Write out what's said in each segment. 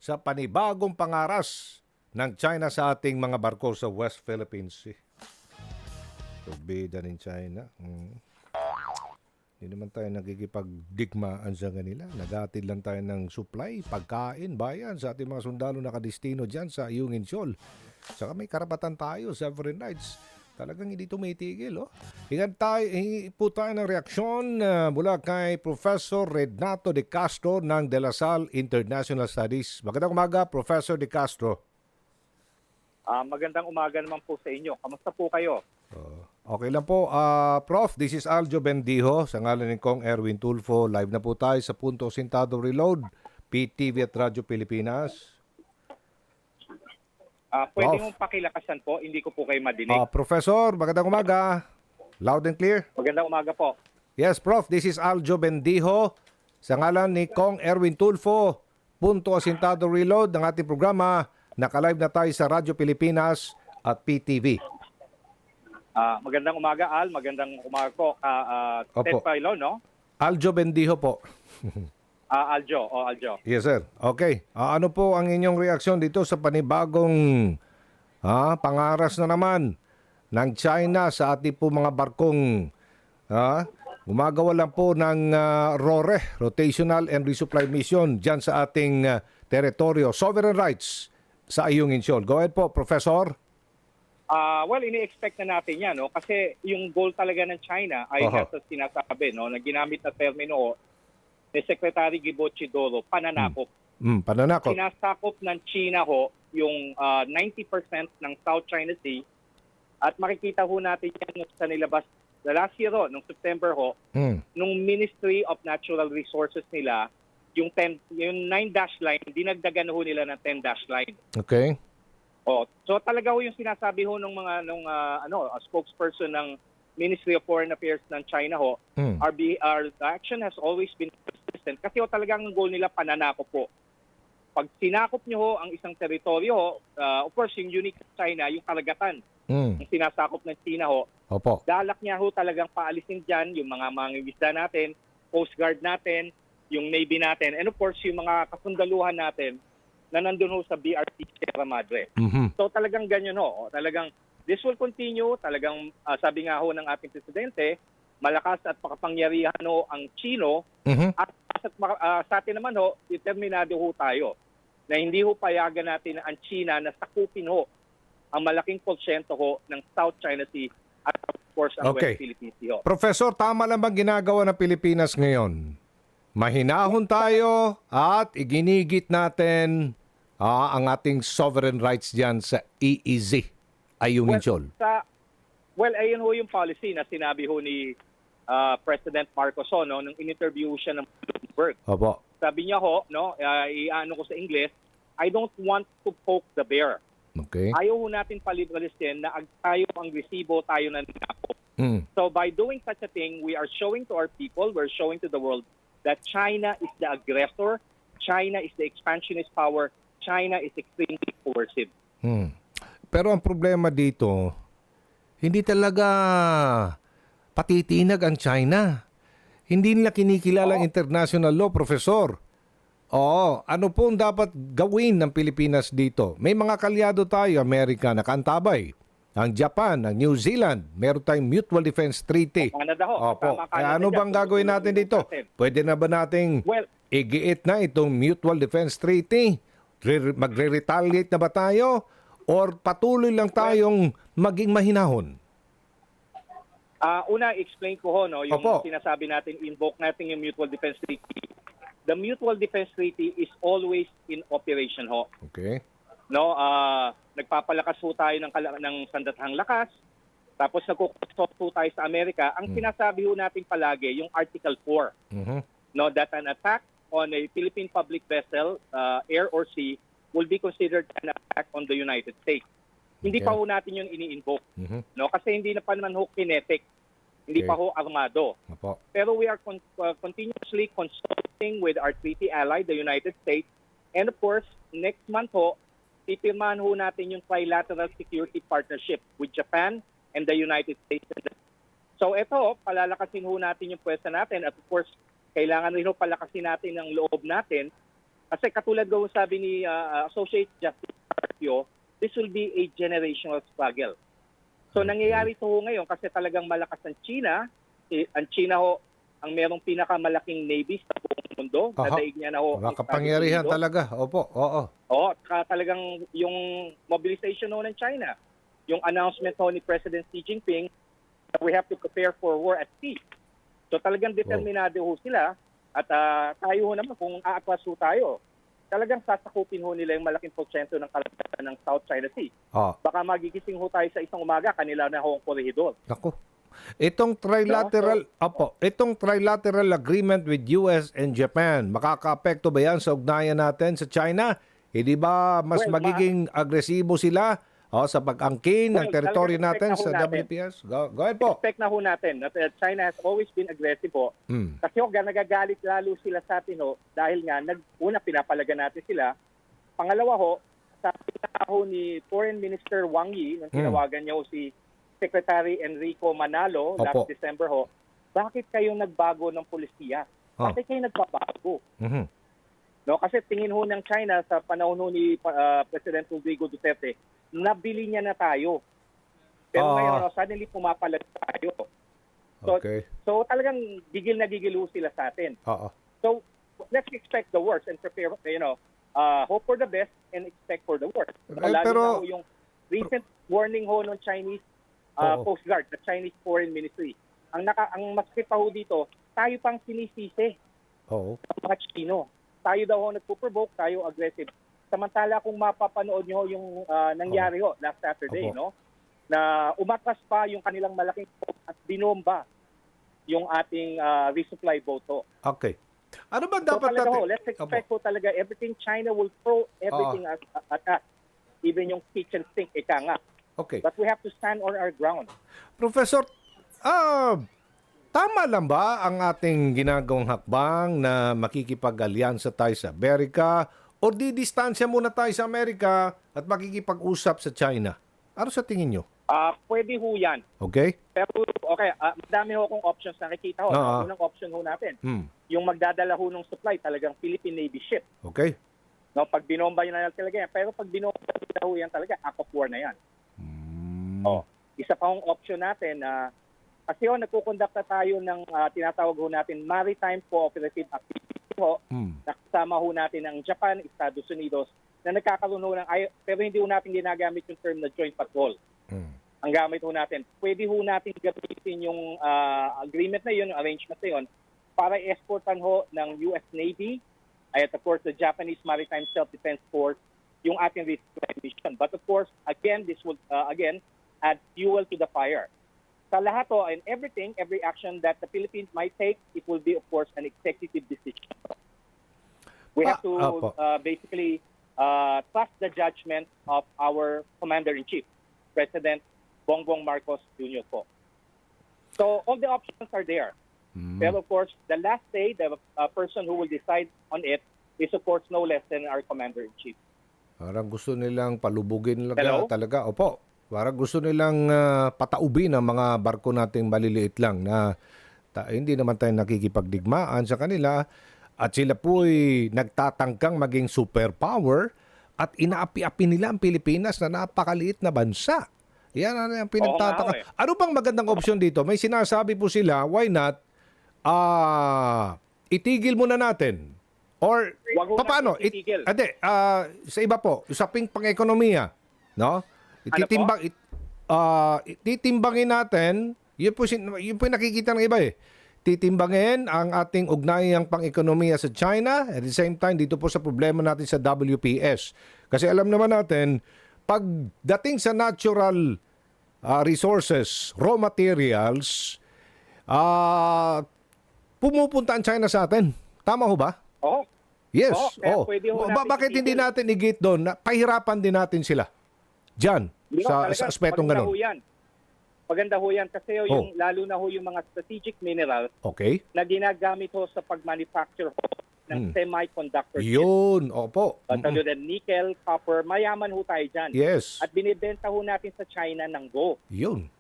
sa panibagong pangaras ng China sa ating mga barko sa West Philippine Sea. Turbida ng China. Hindi naman tayo nagkikipagdigmaan sa kanila. Nagatid lang tayo ng supply, pagkain, bayan sa ating mga sundalo nakadestino dyan sa Ayungin Shoal. Saka may karapatan tayo sa sovereign rights. Talagang hindi tumitigil. Hingi po tayo ng reaksyon mula kay Professor Renato De Castro ng De La Salle International Studies. Magandang umaga, Professor De Castro. Magandang umaga naman po sa inyo. Kamusta po kayo? Okay lang po. Prof, this is Aljo Bendijo. Sa ngalan ni Kong Erwin Tulfo, live na po tayo sa Punto Sintado Reload, PTV at Radyo Pilipinas. Pwede mong pakilakasan po, hindi ko po kayo madinig. Professor, magandang umaga. Loud and clear. Magandang umaga po. Yes, Prof, this is Aljo Bendijo. Sa ngalan ni Kong Erwin Tulfo, Punto Sintado Reload ng ating programa. Naka-live na tayo sa Radyo Pilipinas at PTV. Magandang umaga, Al. Magandang umaga po. Ted Pailo, no? Aljo Bendijo po. Aljo. Aljo. Yes, sir. Okay. Ano po ang inyong reaksyon dito sa panibagong pangaras na naman ng China sa ating po mga barkong gumagawa lang po ng RORE, Rotational and Resupply Mission, dyan sa ating teritoryo. Sovereign rights sa Ayungin Shoal. Go ahead po, Professor. Well, ini-expect na natin yan, no? Kasi yung goal talaga ng China ay nasa sinasabi, no? Na ginamit na termino ni Secretary Gibo Chidoro, pananakop. Pananakop. Sinasakop ng China yung 90% ng South China Sea at makikita natin yan sa nilabas last year nung September nung Ministry of Natural Resources nila, yung 9-dash line, dinagdagan nila ng 10-dash line. Okay. So talaga yung sinasabi ng mga spokesperson ng Ministry of Foreign Affairs ng China our action has always been consistent kasi talagang ang goal nila pananakop po. Pag sinakop nyo ang isang teritoryo, of course yung unique sa China, yung karagatan, yung sinasakop ng China dalak niya talagang paalisin dyan yung mga mangingisda natin, Coast Guard natin, yung Navy natin, and of course yung mga kasundaluhan natin na nandun sa BRT Sierra Madre. So talagang ganyan talagang this will continue, talagang sabi nga ng ating presidente, malakas at makapangyarihan ang Chino at sa atin naman determinado tayo na hindi payagan natin ang China na sakupin ang malaking porsyento ng South China Sea at of course ang West Philippine Sea. Professor, tama lang bang ginagawa ng Pilipinas ngayon? Mahinahon tayo at iginigit natin ang ating sovereign rights diyan sa EEZ, Ayungin Shoal. Ayun yung policy na sinabi ni President Marcos nung in-interview siya ng Bloomberg. Sabi niya iano ko sa English, I don't want to poke the bear. Okay. Ayaw natin palibralistin na tayo ang resibo, tayo na ninakop. So by doing such a thing, we are showing to our people, we're showing to the world that China is the aggressor, China is the expansionist power, China is extremely coercive. Pero ang problema dito, hindi talaga patitinag ang China. Hindi nila kinikilala ang international law, Professor. Ano po ang dapat gawin ng Pilipinas dito? May mga kalyado tayo, Amerika, nakaantabay. Ang Japan, ang New Zealand, meron tayong Mutual Defense Treaty. Canada Ano bang gagawin natin dito? Pwede na ba nating igiit na itong Mutual Defense Treaty? Magre-retaliate na ba tayo? Or patuloy lang tayong maging mahinahon? Una, explain ko yung sinasabi natin, invoke natin yung Mutual Defense Treaty. The Mutual Defense Treaty is always in operation Okay. Nagpapalakas tayo ng sandatahang lakas. Tapos nagkukonsult tayo sa Amerika. Ang sinasabi natin palagi, yung Article 4. That an attack on a Philippine public vessel, air or sea, will be considered an attack on the United States. Hindi pa natin yun ini-invoke. Kasi hindi na pa naman kinetic. Hindi pa armado. Pero we are continuously consulting with our treaty ally, the United States. And of course, next month pipirmahan natin yung trilateral security partnership with Japan and the United States. So palalakasin natin yung pwersa natin. At of course, kailangan rin palakasin natin ang loob natin Kasi katulad ko sabi ni Associate Justice Carpio, this will be a generational struggle. So nangyayari ito ngayon kasi talagang malakas ang China. Ang China ho, ang merong pinakamalaking navy sa buong mundo. Nadaig niya na ho. Makapangyarihan talaga. Opo, oo. Oo, talagang yung mobilization ho ng China, yung announcement ho ni President Xi Jinping, we have to prepare for war at sea. So talagang determinado ho sila at tayo ho naman kung aatras ho tayo, talagang sasakupin ho nila yung malaking porsyento ng kalagatan ng South China Sea. Baka magigising ho tayo sa isang umaga, kanila na ho ang korehidor. Naku. Itong trilateral agreement with US and Japan, makakaapekto ba yan sa ugnayan natin sa China? Hindi ba mas magiging agresibo sila sa pag-angkin ng teritoryo natin sa WPS? Go ahead po. Expect na ho natin that China has always been aggressive ho. Kasi ho, nagagalit lalo sila sa atin ho dahil nga, una pinapalaga natin sila. Pangalawa ho, sabi na ho ni Foreign Minister Wang Yi, nang tinawagan niya ho si Secretary Enrico Manalo last December ho, bakit kayo nagbago ng polisiya? Bakit kayo nagbabago? No, kasi tingin ho ng China sa panahon ho ni President Rodrigo Duterte, nabili niya na tayo. Pero ngayon, suddenly pumapalag tayo. So talagang gigil na gigil ho sila sa atin. So let's expect the worst and prepare, hope for the best and expect for the worst. Lalo na yung recent warning ho ng Chinese Coast Guard, the Chinese Foreign Ministry. Ang masakit pa ho dito, tayo pang sinisisi ng mga Chino. Tayo daw ho nagpo-provoke, tayo aggressive. Samantala kung mapapanood nyo yung nangyari ho last Saturday, no? Na umatras pa yung kanilang malaking boat at binomba yung ating resupply boat ho. Okay. Ano ba dapat natin? Let's expect ho talaga everything China will throw everything at us. Even yung kitchen sink, ika nga. Okay. But we have to stand on our ground. Professor, tama lang ba ang ating ginagawang hakbang na makikipag-alyansa tayo sa Amerika o didistansya muna tayo sa Amerika at makikipag-usap sa China? Ano sa tingin nyo? Pwede ho yan. Okay. Pero madami ho akong options nakikita ho. Unang option ho natin, yung magdadala ho ng supply talagang Philippine Navy ship. Okay. No, pag binomba yun na talaga yan. Pero pag binomba ho yan talaga, act of war na yan. Isa pa hong option natin na kasi nagkukonduct na tayo ng tinatawag ho natin maritime cooperative activity ho. Nakasama ho natin ng Japan, Estados Unidos na nagkakaroon ho pero hindi ho natin ginagamit yung term na joint patrol. Ang gamit ho natin, pwede ho natin gamitin yung agreement na yun, yung arrangement na yun para i-escortan ho ng US Navy at of course the Japanese Maritime Self-Defense Force yung ating resupply mission. But of course, again, this would add fuel to the fire. Sa lahat ho, and every action that the Philippines might take, it will be, of course, an executive decision. We have to basically trust the judgment of our Commander-in-Chief, President Bongbong Marcos Jr. po. So all the options are there. Pero of course, the last say, the person who will decide on it is of course no less than our Commander-in-Chief. Parang gusto nilang palubugin talaga. Opo. Parang gusto nilang pataubin ang mga barko nating maliliit lang na hindi naman tayo nakikipagdigmaan sa kanila at sila po'y nagtatangkang maging superpower at inaapi-api nila ang Pilipinas na napakaliit na bansa. Yan ang pinagtataka. Ano bang magandang opsyon dito? May sinasabi po sila, why not itigil muna natin? Or paano? Sa iba po, usaping pang-ekonomiya, no? Titimbangin natin, yun po nakikita ng iba Titimbangin ang ating ugnayang pang-ekonomiya sa China, at the same time dito po sa problema natin sa WPS. Kasi alam naman natin, pagdating sa natural resources, raw materials, pumupunta ang China sa atin. Tama ho ba? Yes. Bakit hindi natin i-gate doon na pahirapan din natin sila? Diyan, sa aspetong ganun. Maganda ho yan kasi yung, lalo na ho yung mga strategic minerals na ginagamit ho sa pag-manufacture ho ng semiconductor chips. Yun, opo. Tulad ng nickel, copper, mayaman ho tayo dyan. Yes. At binibenta ho natin sa China ng go. Yun.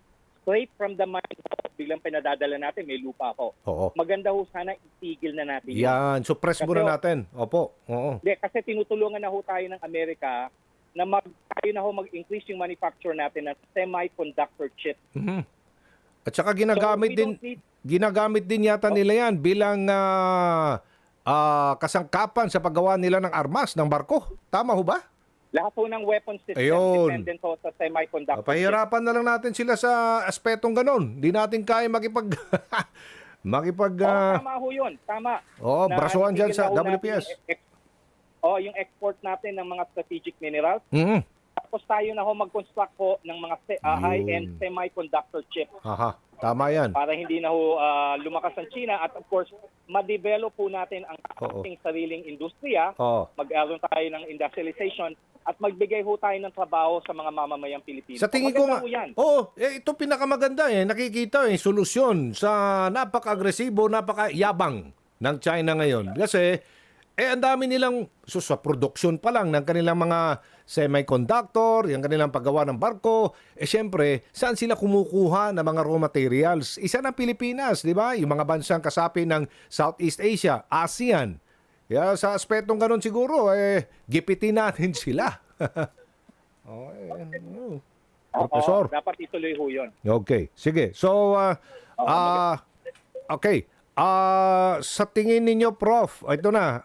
straight from the mine, biglang pinadadala natin, may lupa po. Oo. Maganda ho sana itigil na natin yun. Yan, suppress Kasi, muna natin. Opo. Oo. Hindi, kasi tinutulungan na ho tayo ng Amerika na tayo na ho mag-increase yung manufacture natin ng semiconductor chip. Mhm. At saka ginagamit din yata nila yan bilang kasangkapan sa paggawa nila ng armas ng barko. Tama ho ba? Lahat ho ng weapon system Ayun. dependent ho sa semiconductor chip. Pahirapan na lang natin sila sa aspetong ganon. Di natin kaya Tama ho yun. Tama. Oo, Na brasuhan dyan itigil sa na ho natin WPS. yung export natin ng mga strategic minerals. Mhm. Tapos tayo na ho mag-construct ho ng mga high-end Yun. semiconductor chip Aha, tama yan. para hindi na ho lumakas ang China at of course, ma-develop po natin ang ating sariling industriya, Oo. mag-aaron tayo ng industrialization at magbigay ho tayo ng trabaho sa mga mamamayang Pilipino. Sa tingin ko nga, Maganda ho yan. ito pinakamaganda nakikita solusyon sa napaka-agresibo, napaka-yabang ng China ngayon. Kasi, ang dami nilang, sa produksyon pa lang ng kanilang mga semiconductor, yung kanilang paggawa ng barko, syempre, saan sila kumukuha ng mga raw materials? Isa ng Pilipinas, di ba? Yung mga bansang kasapi ng Southeast Asia, ASEAN. Kaya sa aspetong ganun siguro, gipitin natin sila. Professor. Dapat ituloy ho yun. Okay, sige. So, okay. Sa tingin ninyo, Prof, ito na,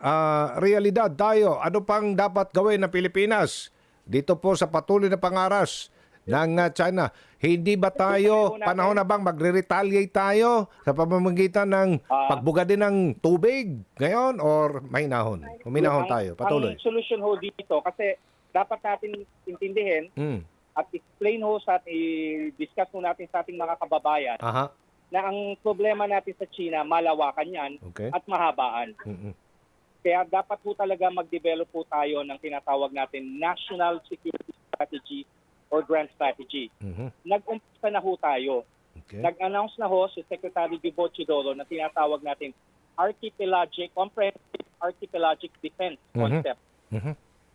realidad tayo, ano pang dapat gawin ng Pilipinas dito po sa patuloy na pangaras ng China? Hindi ba tayo, panahon na bang magre-retaliate tayo sa pamamagitan ng pagbuga din ng tubig ngayon or mahinahon? Huminahon tayo, patuloy. Ang solusyon ho dito, kasi dapat natin intindihin at explain ho i-discuss ho natin sa ating mga kababayan Aha. na ang problema natin sa China, malawakan yan at mahabaan. Kaya dapat po talaga mag-develop po tayo ng tinatawag natin National Security Strategy or Grand Strategy. Nag-umpisa na ho tayo. Okay. Nag-announce na ho si Secretary Bibo Chidoro na tinatawag natin Comprehensive Archipelagic Defense Concept.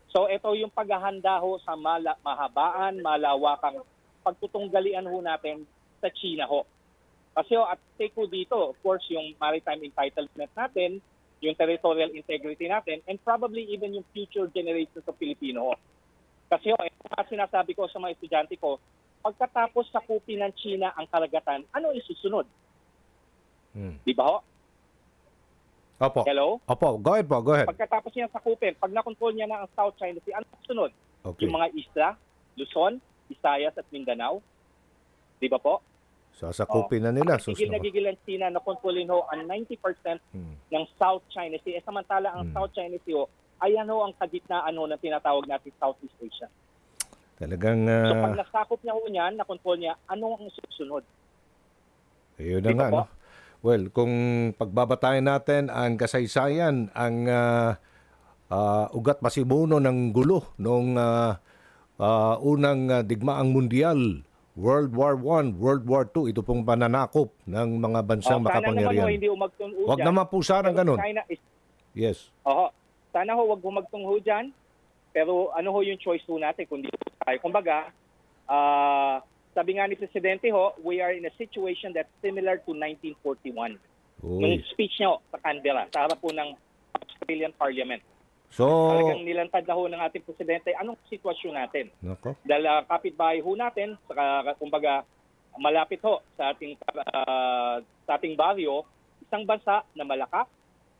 So ito yung paghahanda ho sa mahabaan, malawakang pagtutunggalian ho natin sa China ho. Kasi at stake ko dito, of course, yung maritime entitlement natin, yung territorial integrity natin, and probably even yung future generations of Filipino. Kasi ito nga sinasabi ko sa mga estudyante ko, pagkatapos sakupin ng China ang karagatan, ano isusunod? Di ba ho? Opo. Hello? Opo, go ahead po, go ahead. Pagkatapos niya sakupin, pag nakontrol niya na ang South China Sea, ano susunod? Okay. Yung mga isla, Luzon, Visayas at Mindanao. Di ba po? Sasakupin na nila. Gigil ang China na kontrolin ho ang 90% ng South China Sea. Samantala ang South China Sea ayan ho ang kagitnaan ho ng tinatawag natin Southeast Asia. Talagang... So pag nasakop niya ho niyan, na-control niya, ano ang susunod? Ayun na nga, no? Well, kung pagbabatayan natin ang kasaysayan, ang ugat masimuno ng gulo noong unang digmaang mundial, World War I, World War II, ito pong pananakop ng mga bansang makapangyarihan. Sana naman ho, hindi umagtungho Huwag naman po sana ganun. Yes. Sana ho, wag humagtungho dyan. Pero ano ho yung choice ho natin kung di tayo. Kumbaga, sabi nga ni Presidente ho, we are in a situation that's similar to 1941. Yung speech niya ho, sa Canberra, sa harap po ng Australian Parliament. So, talagang nilantad na ho ng ating Presidente, anong sitwasyon natin? Nako. Dahil kapitbahay ho natin, kumbaga malapit ho sa ating baryo, isang bansa na malakas,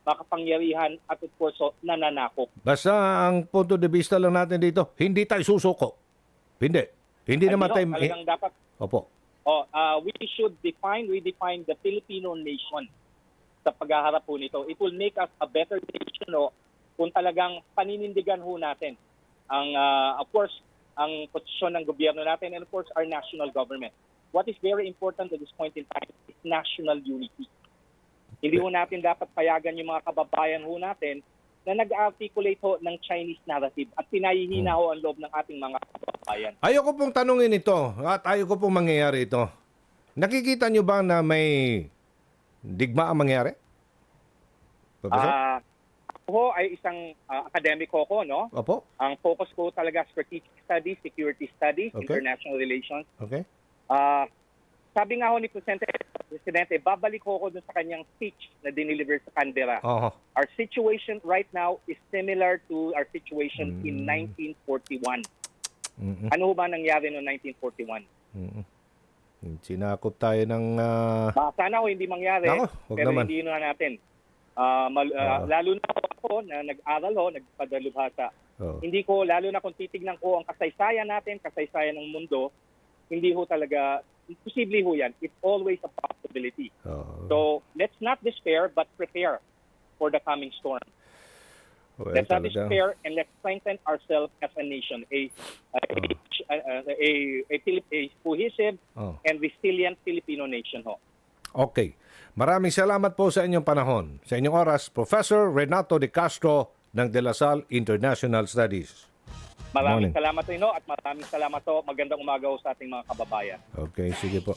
makapangyarihan at of course nananakop. Basta ang punto de vista lang natin dito, hindi tayo susuko. Hindi. Hindi naman tayo... Talagang dapat... Opo. We should redefine the Filipino nation sa paghaharap po nito. It will make us a better nation kung talagang paninindigan ho natin ang, of course, ang posisyon ng gobyerno natin and of course our national government. What is very important at this point in time is national unity. Hindi ho natin dapat payagan yung mga kababayan ho natin na nag-articulate ho ng Chinese narrative at pinahihina ho ang loob ng ating mga kababayan. Ayoko pong tanungin ito at ayoko pong mangyayari ito. Nakikita nyo ba na may digma ang mangyari? Professor? Ako ay isang akademiko ko, no? Opo. Ang focus ko talaga strategic studies, security studies, Okay. international relations. Okay. sabi nga ho ni Presidente, babalik ho ako dun sa kanyang speech na dineliver sa Canberra. Oo. Our situation right now is similar to our situation in 1941. Mm-mm. Ano ho ba nangyari noong 1941? Mm-mm. Sinakop tayo ng... Sana ho hindi mangyari, Nako, wag pero naman. hindi na natin. Lalo na ako na nag-aral ho, nagpadalubhasa. Hindi ko, lalo na kung titignan ko ang kasaysayan natin, kasaysayan ng mundo, hindi ho talaga, imposible ho yan. It's always a possibility. So, let's not despair, but prepare for the coming storm. Well, Let's not talaga. despair and let's strengthen ourselves as a nation, a cohesive and resilient Filipino nation ho. Okay. Maraming salamat po sa inyong panahon. Sa inyong oras, Professor Renato de Castro ng De La Salle International Studies. Maraming Morning. salamat rin ho at maraming salamat ho. Magandang umaga ho sa ating mga kababayan. Okay, sige po.